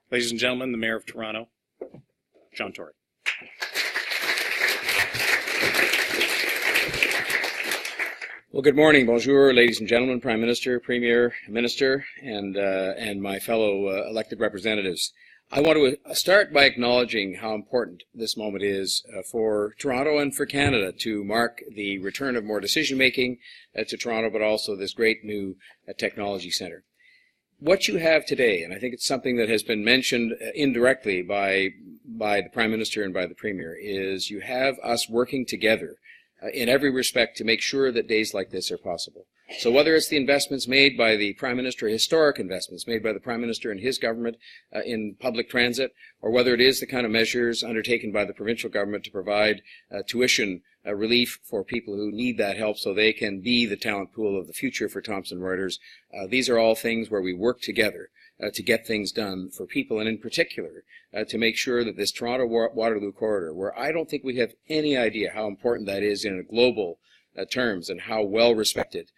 Ladies and gentlemen, the Mayor of Toronto, John Tory. Well, good morning, bonjour, ladies and gentlemen, Prime Minister, Premier, Minister, and my fellow elected representatives. I want to start by acknowledging how important this moment is for Toronto and for Canada to mark the return of more decision-making to Toronto, but also this great new technology centre. What you have today, and I think it's something that has been mentioned indirectly by the Prime Minister and by the Premier, is you have us working together in every respect to make sure that days like this are possible. So whether it's the investments made by the Prime Minister, historic investments made by the Prime Minister and his government in public transit, or whether it is the kind of measures undertaken by the provincial government to provide tuition relief for people who need that help so they can be the talent pool of the future for Thomson Reuters, these are all things where we work together to get things done for people, and in particular to make sure that this Toronto-Waterloo corridor, where I don't think we have any idea how important that is in global terms and how well respected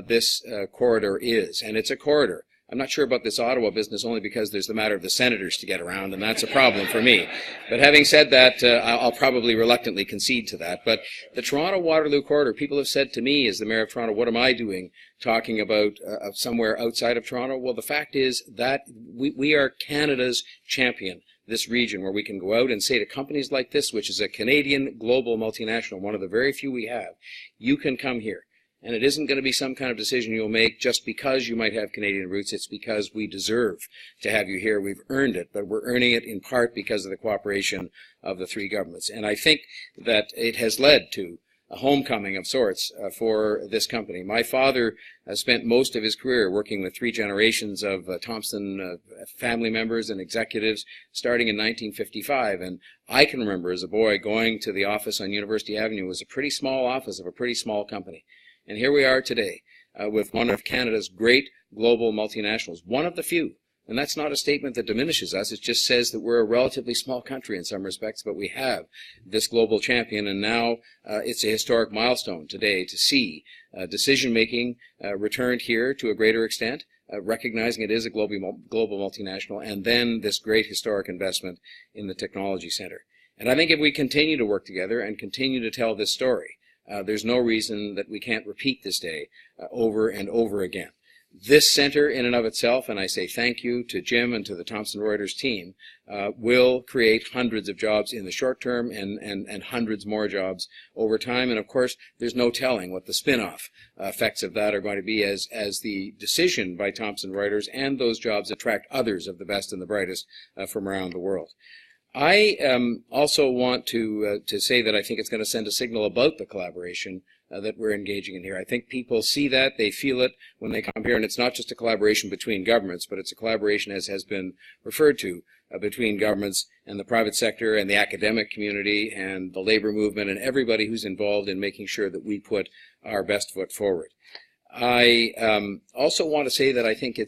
this corridor is. And it's a corridor. I'm not sure about this Ottawa business only because there's the matter of the senators to get around, and that's a problem for me. But having said that, I'll probably reluctantly concede to that. But the Toronto-Waterloo corridor, people have said to me as the Mayor of Toronto, what am I doing talking about somewhere outside of Toronto? Well, the fact is that we are Canada's champion, this region, where we can go out and say to companies like this, which is a Canadian global multinational, one of the very few we have, you can come here. And it isn't going to be some kind of decision you'll make just because you might have Canadian roots. It's because we deserve to have you here. We've earned it, but we're earning it in part because of the cooperation of the three governments. And I think that it has led to a homecoming of sorts for this company. My father spent most of his career working with three generations of Thomson family members and executives starting in 1955. And I can remember as a boy going to the office on University Avenue. It was a pretty small office of a pretty small company. And here we are today with one of Canada's great global multinationals, one of the few. And that's not a statement that diminishes us. It just says that we're a relatively small country in some respects, but we have this global champion. And now it's a historic milestone today to see decision-making returned here to a greater extent, recognizing it is a global multinational, and then this great historic investment in the technology center. And I think if we continue to work together and continue to tell this story, there's no reason that we can't repeat this day over and over again. This center in and of itself, and I say thank you to Jim and to the Thomson Reuters team, will create hundreds of jobs in the short term and hundreds more jobs over time. And of course, there's no telling what the spin-off effects of that are going to be as the decision by Thomson Reuters and those jobs attract others of the best and the brightest from around the world. I also want to say that I think it's going to send a signal about the collaboration that we're engaging in here. I think people see that, they feel it when they come here, and it's not just a collaboration between governments, but it's a collaboration, as has been referred to, between governments and the private sector and the academic community and the labor movement and everybody who's involved in making sure that we put our best foot forward. I also want to say that I think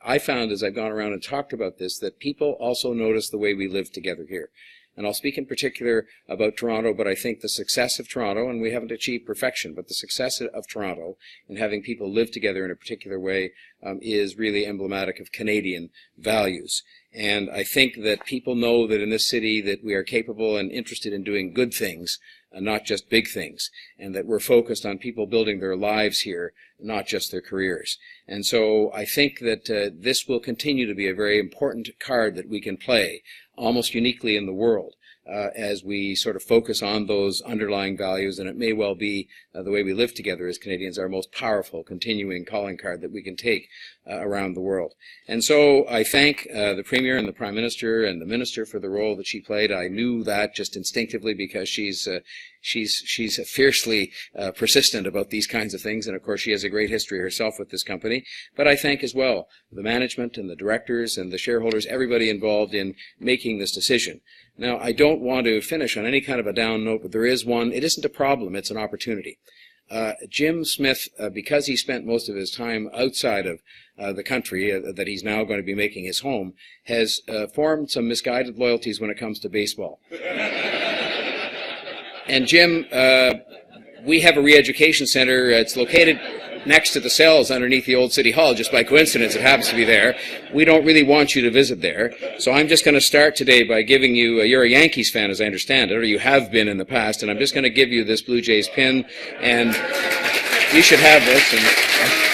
I found as I've gone around and talked about this that people also notice the way we live together here. And I'll speak in particular about Toronto, but I think the success of Toronto, and we haven't achieved perfection, but the success of Toronto in having people live together in a particular way is really emblematic of Canadian values. And I think that people know that in this city that we are capable and interested in doing good things, not just big things, and that we're focused on people building their lives here, not just their careers. And so I think that this will continue to be a very important card that we can play, almost uniquely in the world, as we sort of focus on those underlying values, and it may well be the way we live together as Canadians, our most powerful continuing calling card that we can take around the world. And so I thank the Premier and the Prime Minister and the Minister for the role that she played. I knew that just instinctively because she's fiercely persistent about these kinds of things, and of course she has a great history herself with this company. But I thank as well the management and the directors and the shareholders, everybody involved in making this decision. Now, I don't want to finish on any kind of a down note, but there is one. It isn't a problem, it's an opportunity. Jim Smith, because he spent most of his time outside of the country that he's now going to be making his home, has formed some misguided loyalties when it comes to baseball. And Jim, we have a re-education center. It's located next to the cells underneath the old City Hall. Just by coincidence, it happens to be there. We don't really want you to visit there. So I'm just going to start today by giving you, you're a Yankees fan as I understand it, or you have been in the past, and I'm just going to give you this Blue Jays pin, and you should have this. And